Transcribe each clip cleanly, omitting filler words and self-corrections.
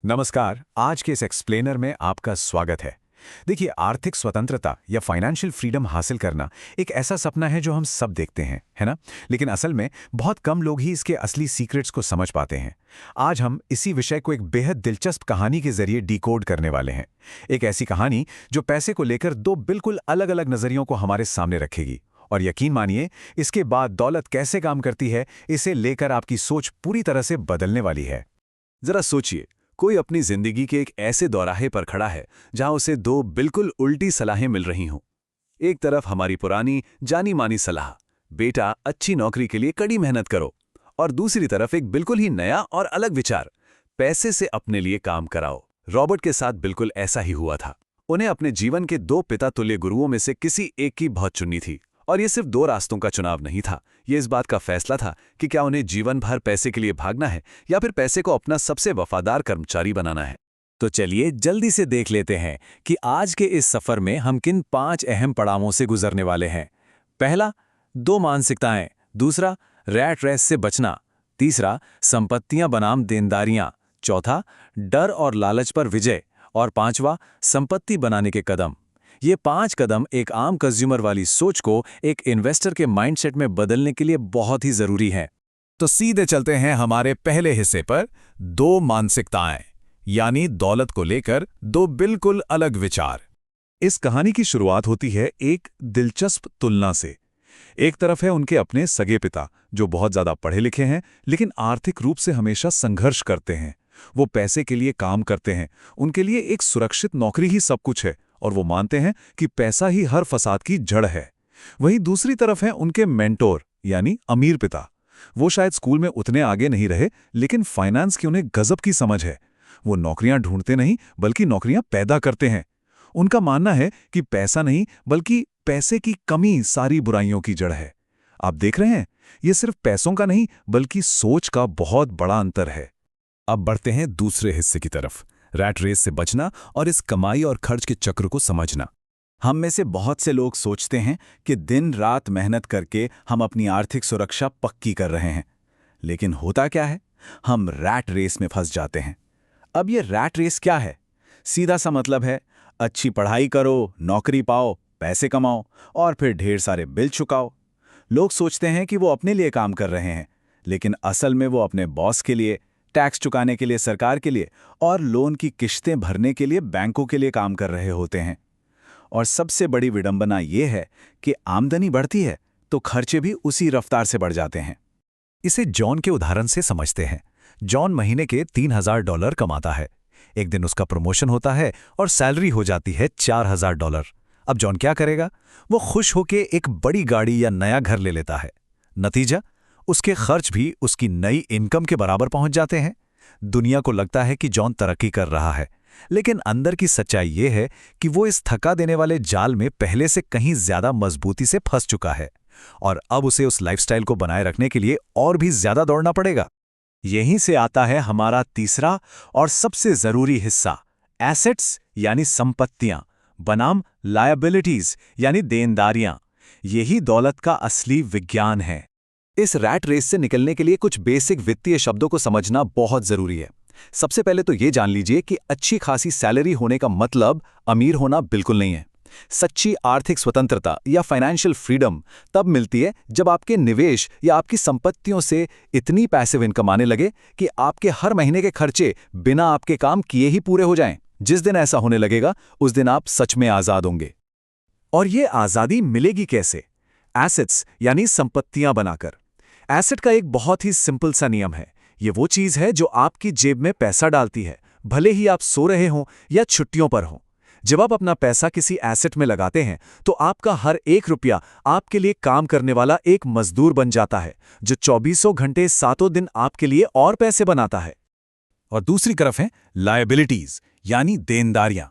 नमस्कार। आज के इस एक्सप्लेनर में आपका स्वागत है। देखिए, आर्थिक स्वतंत्रता या फाइनेंशियल फ्रीडम हासिल करना एक ऐसा सपना है जो हम सब देखते हैं, है ना? लेकिन असल में बहुत कम लोग ही इसके असली सीक्रेट्स को समझ पाते हैं। आज हम इसी विषय को एक बेहद दिलचस्प कहानी के जरिए डिकोड करने वाले हैं। एक ऐसी कहानी जो पैसे को लेकर दो बिल्कुल अलग-अलग नजरियों को हमारे सामने रखेगी। और यकीन मानिए, इसके बाद दौलत कैसे काम करती है, इसे लेकर आपकी सोच पूरी तरह से बदलने वाली है। जरा सोचिए, कोई अपनी जिंदगी के एक ऐसे दौराहे पर खड़ा है जहां उसे दो बिल्कुल उल्टी सलाहें मिल रही हों। एक तरफ हमारी पुरानी जानी मानी सलाह, बेटा अच्छी नौकरी के लिए कड़ी मेहनत करो, और दूसरी तरफ एक बिल्कुल ही नया और अलग विचार, पैसे से अपने लिए काम कराओ। रॉबर्ट के साथ बिल्कुल ऐसा ही हुआ था। उन्हें अपने जीवन के दो पिता तुल्य गुरुओं में से किसी एक की बहुत चुननी थी, और ये सिर्फ दो रास्तों का चुनाव नहीं था। ये इस बात का फैसला था कि क्या उन्हें जीवन भर पैसे के लिए भागना है या फिर पैसे को अपना सबसे वफादार कर्मचारी बनाना है। तो चलिए जल्दी से देख लेते हैं कि आज के इस सफर में हम किन 5 अहम पड़ावों से गुजरने वाले हैं। पहला, दो मानसिकताएं। दूसरा, रैट रेस से बचना। तीसरा, संपत्तियां बनाम देनदारियां। चौथा, डर और लालच पर विजय। और पांचवा, संपत्ति बनाने के कदम। ये 5 कदम एक आम कंज्यूमर वाली सोच को एक इन्वेस्टर के माइंडसेट में बदलने के लिए बहुत ही जरूरी हैं। तो सीधे चलते हैं हमारे पहले हिस्से पर, दो मानसिकताएं, यानी दौलत को लेकर दो बिल्कुल अलग विचार। इस कहानी की शुरुआत होती है एक दिलचस्प तुलना से। एक तरफ है उनके अपने सगे पिता, जो बहुत ज्यादा पढ़े लिखे हैं लेकिन आर्थिक रूप से हमेशा संघर्ष करते हैं। वो पैसे के लिए काम करते हैं, उनके लिए एक सुरक्षित नौकरी ही सब कुछ है, और वो मानते हैं कि पैसा ही हर फसाद की जड़ है। वहीं दूसरी तरफ है उनके मेंटोर, यानी अमीर पिता। वो शायद स्कूल में उतने आगे नहीं रहे, लेकिन फाइनेंस की उन्हें गजब की समझ है। वो नौकरियां ढूंढते नहीं बल्कि नौकरियां पैदा करते हैं। उनका मानना है कि पैसा नहीं बल्कि पैसे की कमी सारी बुराइयों की जड़ है। आप देख रहे हैं, ये सिर्फ पैसों का नहीं बल्कि सोच का बहुत बड़ा अंतर है। अब बढ़ते हैं दूसरे हिस्से की तरफ, रैट रेस से बचना और इस कमाई और खर्च के चक्र को समझना। हम में से बहुत से लोग सोचते हैं कि दिन रात मेहनत करके हम अपनी आर्थिक सुरक्षा पक्की कर रहे हैं। लेकिन होता क्या है? हम रैट रेस में फंस जाते हैं। अब ये रैट रेस क्या है? सीधा सा मतलब है, अच्छी पढ़ाई करो, नौकरी पाओ, पैसे कमाओ और फिर ढेर सारे बिल चुकाओ। लोग सोचते हैं कि वो अपने लिए काम कर रहे हैं, लेकिन असल में वो अपने बॉस के लिए, टैक्स चुकाने के लिए सरकार के लिए और लोन की किश्तें भरने के लिए बैंकों के लिए काम कर रहे होते हैं। और सबसे बड़ी विडंबना ये है कि आमदनी बढ़ती है तो खर्चे भी उसी रफ्तार से बढ़ जाते हैं। इसे जॉन के उदाहरण से समझते हैं। जॉन महीने के $3000 कमाता है। एक दिन उसका प्रमोशन होता है और सैलरी हो जाती है $4000। अब जॉन क्या करेगा? वो खुश होकर एक बड़ी गाड़ी या नया घर ले लेता है। नतीजा, उसके खर्च भी उसकी नई इनकम के बराबर पहुंच जाते हैं। दुनिया को लगता है कि जॉन तरक्की कर रहा है, लेकिन अंदर की सच्चाई ये है कि वो इस थका देने वाले जाल में पहले से कहीं ज्यादा मजबूती से फंस चुका है, और अब उसे उस लाइफस्टाइल को बनाए रखने के लिए और भी ज्यादा दौड़ना पड़ेगा। यहीं से आता है हमारा तीसरा और सबसे जरूरी हिस्सा, एसेट्स यानी संपत्तियां बनाम लायबिलिटीज यानी देनदारियां। यही दौलत का असली विज्ञान है। इस रैट रेस से निकलने के लिए कुछ बेसिक वित्तीय शब्दों को समझना बहुत जरूरी है। सबसे पहले तो ये जान लीजिए कि अच्छी खासी सैलरी होने का मतलब अमीर होना बिल्कुल नहीं है। सच्ची आर्थिक स्वतंत्रता या फाइनेंशियल फ्रीडम तब मिलती है जब आपके निवेश या आपकी संपत्तियों से इतनी पैसिव इनकम आने लगे कि आपके हर महीने के खर्चे बिना आपके काम किए ही पूरे हो जाएं। जिस दिन ऐसा होने लगेगा, उस दिन आप सच में आजाद होंगे। और ये आजादी मिलेगी कैसे? एसेट्स यानी संपत्तियां बनाकर। एसेट का एक बहुत ही सिंपल सा नियम है। ये वो चीज है जो आपकी जेब में पैसा डालती है, भले ही आप सो रहे हों या छुट्टियों पर हों। जब आप अपना पैसा किसी एसेट में लगाते हैं तो आपका हर एक रुपया आपके लिए काम करने वाला एक मजदूर बन जाता है, जो 24 घंटे 7 दिन आपके लिए और पैसे बनाता है। और दूसरी तरफ है लायबिलिटीज यानी देनदारियां।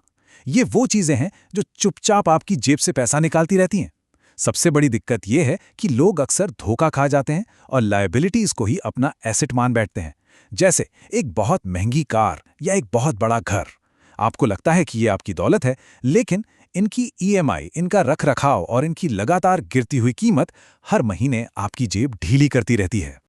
ये वो चीजें हैं जो चुपचाप आपकी जेब से पैसा निकालती रहती हैं। सबसे बड़ी दिक्कत यह है कि लोग अक्सर धोखा खा जाते हैं और लायबिलिटीज को ही अपना एसेट मान बैठते हैं, जैसे एक बहुत महंगी कार या एक बहुत बड़ा घर। आपको लगता है कि ये आपकी दौलत है, लेकिन इनकी ईएमआई, इनका रखरखाव और इनकी लगातार गिरती हुई कीमत हर महीने आपकी जेब ढीली करती रहती है।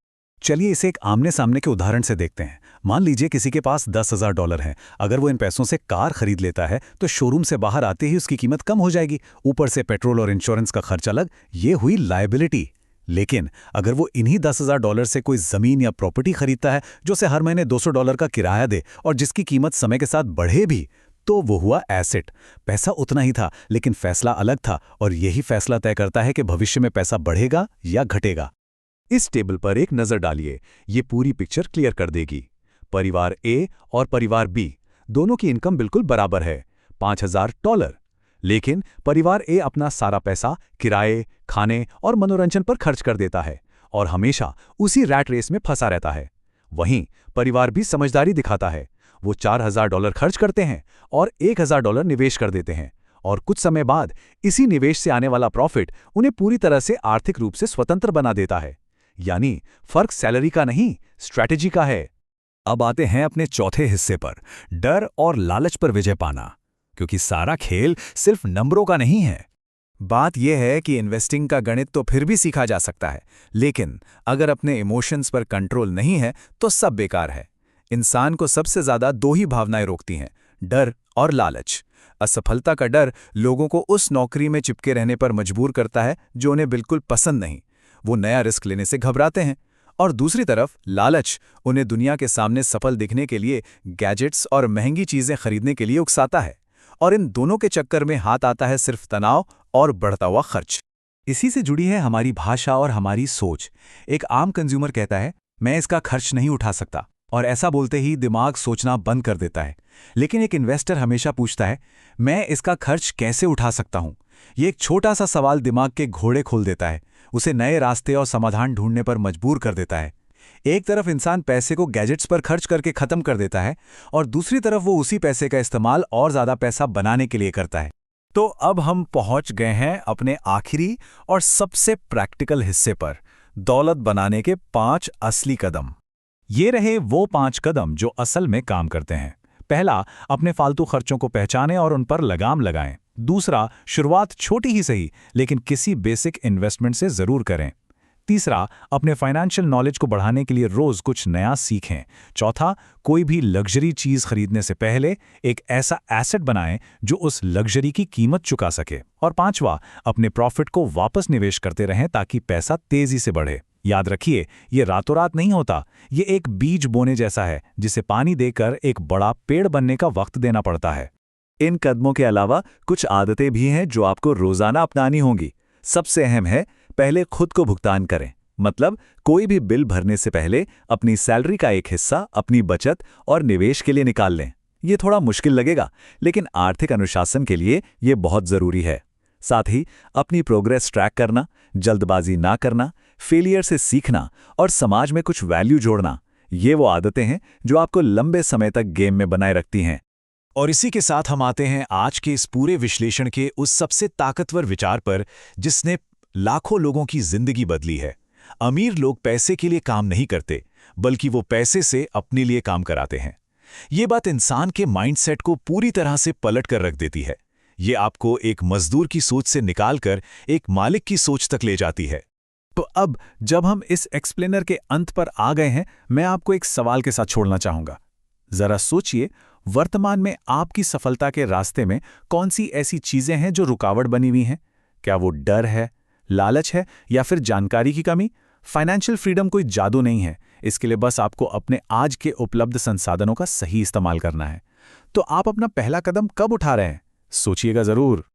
चलिए इसे एक आमने सामने के उदाहरण से देखते हैं। मान लीजिए किसी के पास $10,000 हैं। अगर वो इन पैसों से कार खरीद लेता है तो शोरूम से बाहर आते ही उसकी कीमत कम हो जाएगी। ऊपर से पेट्रोल और इंश्योरेंस का खर्च अलग, ये हुई लायबिलिटी। लेकिन अगर वो इन्हीं $10,000 से कोई ज़मीन या प्रॉपर्टी खरीदता है जो उसे हर महीने $200 का किराया दे और जिसकी कीमत समय के साथ बढ़े भी, तो वो हुआ एसेट। पैसा उतना ही था लेकिन फैसला अलग था, और यही फैसला तय करता है कि भविष्य में पैसा बढ़ेगा या घटेगा। इस टेबल पर एक नज़र डालिए, ये पूरी पिक्चर क्लियर कर देगी। परिवार ए और परिवार बी दोनों की इनकम बिल्कुल बराबर है, $5,000। लेकिन परिवार ए अपना सारा पैसा किराए, खाने और मनोरंजन पर खर्च कर देता है और हमेशा उसी रैट रेस में फंसा रहता है। वहीं परिवार बी समझदारी दिखाता है। वो $4,000 खर्च करते हैं और $1,000 निवेश कर देते हैं, और कुछ समय बाद इसी निवेश से आने वाला प्रॉफिट उन्हें पूरी तरह से आर्थिक रूप से स्वतंत्र बना देता है। यानी फर्क सैलरी का नहीं, स्ट्रैटेजी का है। अब आते हैं अपने चौथे हिस्से पर, डर और लालच पर विजय पाना, क्योंकि सारा खेल सिर्फ नंबरों का नहीं है। बात यह है कि इन्वेस्टिंग का गणित तो फिर भी सीखा जा सकता है, लेकिन अगर अपने इमोशंस पर कंट्रोल नहीं है तो सब बेकार है। इंसान को सबसे ज्यादा दो ही भावनाएं रोकती हैं, डर और लालच। असफलता का डर लोगों को उस नौकरी में चिपके रहने पर मजबूर करता है जो उन्हें बिल्कुल पसंद नहीं। वो नया रिस्क लेने से घबराते हैं। और दूसरी तरफ लालच उन्हें दुनिया के सामने सफल दिखने के लिए गैजेट्स और महंगी चीजें खरीदने के लिए उकसाता है, और इन दोनों के चक्कर में हाथ आता है सिर्फ तनाव और बढ़ता हुआ खर्च। इसी से जुड़ी है हमारी भाषा और हमारी सोच। एक आम कंज्यूमर कहता है, मैं इसका खर्च नहीं उठा सकता, और ऐसा बोलते ही दिमाग सोचना बंद कर देता है। लेकिन एक इन्वेस्टर हमेशा पूछता है, मैं इसका खर्च कैसे उठा सकता हूं? ये एक छोटा सा सवाल दिमाग के घोड़े खोल देता है, उसे नए रास्ते और समाधान ढूंढने पर मजबूर कर देता है। एक तरफ इंसान पैसे को गैजेट्स पर खर्च करके खत्म कर देता है, और दूसरी तरफ वो उसी पैसे का इस्तेमाल और ज्यादा पैसा बनाने के लिए करता है। तो अब हम पहुंच गए हैं अपने आखिरी और सबसे प्रैक्टिकल हिस्से पर, दौलत बनाने के 5 असली कदम। ये रहे वो 5 कदम जो असल में काम करते हैं। पहला, अपने फालतू खर्चों को पहचानें और उन पर लगाम लगाएं। दूसरा, शुरुआत छोटी ही सही लेकिन किसी बेसिक इन्वेस्टमेंट से जरूर करें। तीसरा, अपने फाइनेंशियल नॉलेज को बढ़ाने के लिए रोज कुछ नया सीखें। चौथा, कोई भी लग्जरी चीज खरीदने से पहले एक ऐसा एसेट बनाएं जो उस लग्जरी की कीमत चुका सके। और पांचवा, अपने प्रॉफिट को वापस निवेश करते रहें ताकि पैसा तेजी से बढ़े। याद रखिए, ये रातों रात नहीं होता, ये एक बीज बोने जैसा है जिसे पानी देकर एक बड़ा पेड़ बनने का वक्त देना पड़ता है। इन कदमों के अलावा कुछ आदतें भी हैं जो आपको रोजाना अपनानी होंगी। सबसे अहम है, पहले खुद को भुगतान करें। मतलब कोई भी बिल भरने से पहले अपनी सैलरी का एक हिस्सा अपनी बचत और निवेश के लिए निकाल लें। ये थोड़ा मुश्किल लगेगा, लेकिन आर्थिक अनुशासन के लिए ये बहुत जरूरी है। साथ ही अपनी प्रोग्रेस ट्रैक करना, जल्दबाजी ना करना, फेलियर से सीखना और समाज में कुछ वैल्यू जोड़ना, ये वो आदतें हैं जो आपको लंबे समय तक गेम में बनाए रखती हैं। और इसी के साथ हम आते हैं आज के इस पूरे विश्लेषण के उस सबसे ताकतवर विचार पर जिसने लाखों लोगों की जिंदगी बदली है। अमीर लोग पैसे के लिए काम नहीं करते, बल्कि वो पैसे से अपने लिए काम कराते हैं। ये बात इंसान के माइंडसेट को पूरी तरह से पलट कर रख देती है। ये आपको एक मजदूर की सोच से निकालकर एक मालिक की सोच तक ले जाती है। तो अब जब हम इस एक्सप्लेनर के अंत पर आ गए हैं, मैं आपको एक सवाल के साथ छोड़ना चाहूंगा। जरा सोचिए, वर्तमान में आपकी सफलता के रास्ते में कौन सी ऐसी चीजें हैं जो रुकावट बनी हुई हैं? क्या वो डर है, लालच है, या फिर जानकारी की कमी? फाइनेंशियल फ्रीडम कोई जादू नहीं है, इसके लिए बस आपको अपने आज के उपलब्ध संसाधनों का सही इस्तेमाल करना है। तो आप अपना पहला कदम कब उठा रहे हैं? सोचिएगा जरूर।